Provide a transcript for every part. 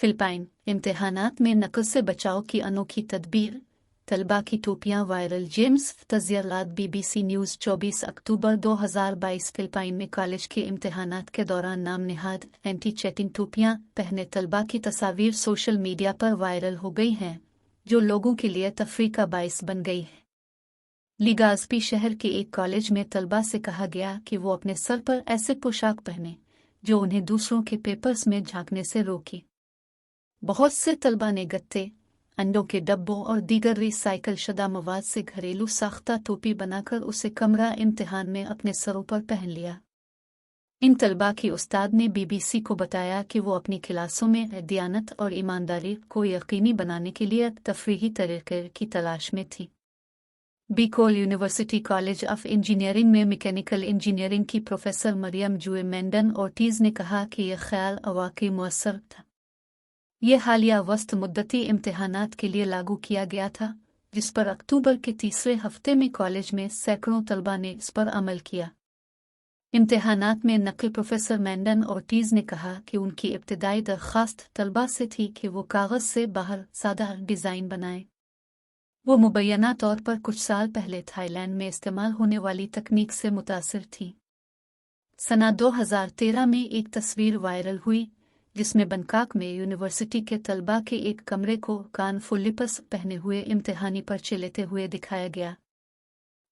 Philippine इम्तिहानात में नकल से बचाव की अनोखी तदबीर, तलबा की टोपियां वायरल। जेम्स तजियालात BBC न्यूज़ 24 अक्टूबर 2022। फिलिपाइन में कॉलेज के इम्तिहानात के दौरान नाम निहाद एंटी चेटिंग टोपियां पहने तलबा की तस्वीर सोशल मीडिया पर वायरल हो गई हैं, जो लोगों के लिए तफरीह का बाइस बन गई है। लिगाज़पी शहर के एक कॉलेज में तलबा से कहा गया कि वो अपने सर पर ऐसे पोशाक पहने जो उन्हें दूसरों के पेपर्स में झांकने से रोके। बहुत से तलबा ने गत्ते, अंडों के डब्बों और दीगर रिसाइकल शुदा मवाद से घरेलू साख्ता टोपी बनाकर उसे कमरा इम्तिहान में अपने सरों पर पहन लिया। इन तलबा की उस्ताद ने BBC को बताया कि वो अपनी क्लासों में दियानत और ईमानदारी को यकीनी बनाने के लिए तफरीही तरीके की तलाश में थी। बीकोल यूनिवर्सिटी कॉलेज ऑफ इंजीनियरिंग में मैकेनिकल इंजीनियरिंग की प्रोफेसर मरियम जुए मेंडन ओर्टिज ने कहा कि यह ख्याल वाकई मुअस्सर था। यह हालिया वस्त मुद्दती इम्तिहानात के लिए लागू किया गया था, जिस पर अक्टूबर के तीसरे हफ्ते में कॉलेज में सैकड़ों तलबा ने इस पर अमल किया। इम्तिहानात में नकल प्रोफेसर मेंडन ओर्टिज ने कहा कि उनकी इब्तिदाई दरख्वास्त तलबा से थी कि वो कागज़ से बाहर सादा डिज़ाइन बनाएं। वो मुबैना तौर पर कुछ साल पहले थाईलैंड में इस्तेमाल होने वाली तकनीक से मुतासिर थी। सना 2013 में एक तस्वीर वायरल हुई जिसमें बैंकॉक में यूनिवर्सिटी के तलबा के एक कमरे को कान फुल्लिपस पहने हुए इम्तिहानी पर्चे लेते हुए दिखाया गया।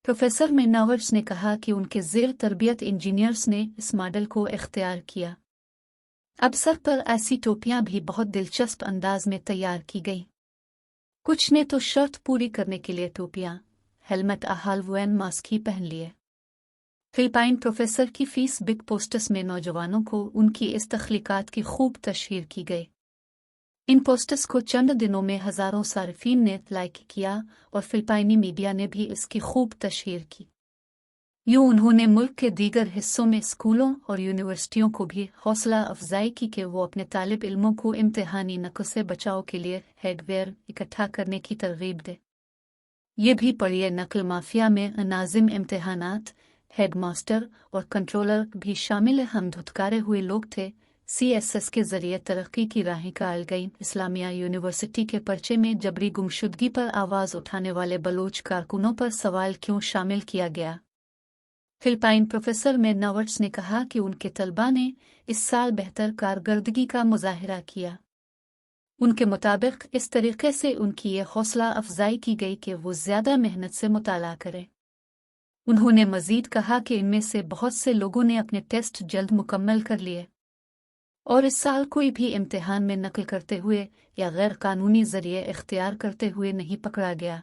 प्रोफेसर मेनावर्स ने कहा कि उनके ज़ेर तरबियत इंजीनियर्स ने इस मॉडल को इख्तियार किया। अब सर पर ऐसी टोपियां भी बहुत दिलचस्प अंदाज में तैयार की गई। कुछ ने तो शर्त पूरी करने के लिए टोपियां, हेलमेट हालवैन मास्क ही पहन लिए। फिलिपाइन प्रोफेसर की फीस बिग पोस्टर्स में नौजवानों को उनकी इस तख्लीकात की खूब तशहीर की गई। इन पोस्टर्स को चंद दिनों में हज़ारों सारिफीन ने लाइक किया और फिलिपाइनी मीडिया ने भी इसकी खूब तशहीर की। यूं उन्होंने मुल्क के दीगर हिस्सों में स्कूलों और यूनिवर्सिटियों को भी हौसला अफजाई की कि वो अपने तालिब इल्मों को इम्तिहानी नक़ल से बचाव के लिए हेडवेयर इकट्ठा करने की तरगीब दे। ये भी पढ़िए नकल माफिया में नाजिम इम्तिहानात, हेडमास्टर और कंट्रोलर भी शामिल। हम धुतकारे हुए लोग थे। CSS के जरिए तरक्की की राहें कायल गई। इस्लामिया यूनिवर्सिटी के पर्चे में जबरी गुमशुदगी पर आवाज़ उठाने वाले बलोच कारकुनों पर सवाल क्यों शामिल किया गया। फिलिपाइन प्रोफेसर मेनावर्स ने कहा कि उनके तलबा ने इस साल बेहतर कारकर्दगी का मुजाहिरा किया। उनके मुताबिक इस तरीके से उनकी ये हौसला अफजाई की गई कि वो ज़्यादा मेहनत से मुताला करें। उन्होंने मज़ीद कहा कि इनमें से बहुत से लोगों ने अपने टेस्ट जल्द मुकम्मल कर लिए और इस साल कोई भी इम्तिहान में नकल करते हुए या गैर कानूनी ज़रिए इख्तियार करते हुए नहीं पकड़ा गया।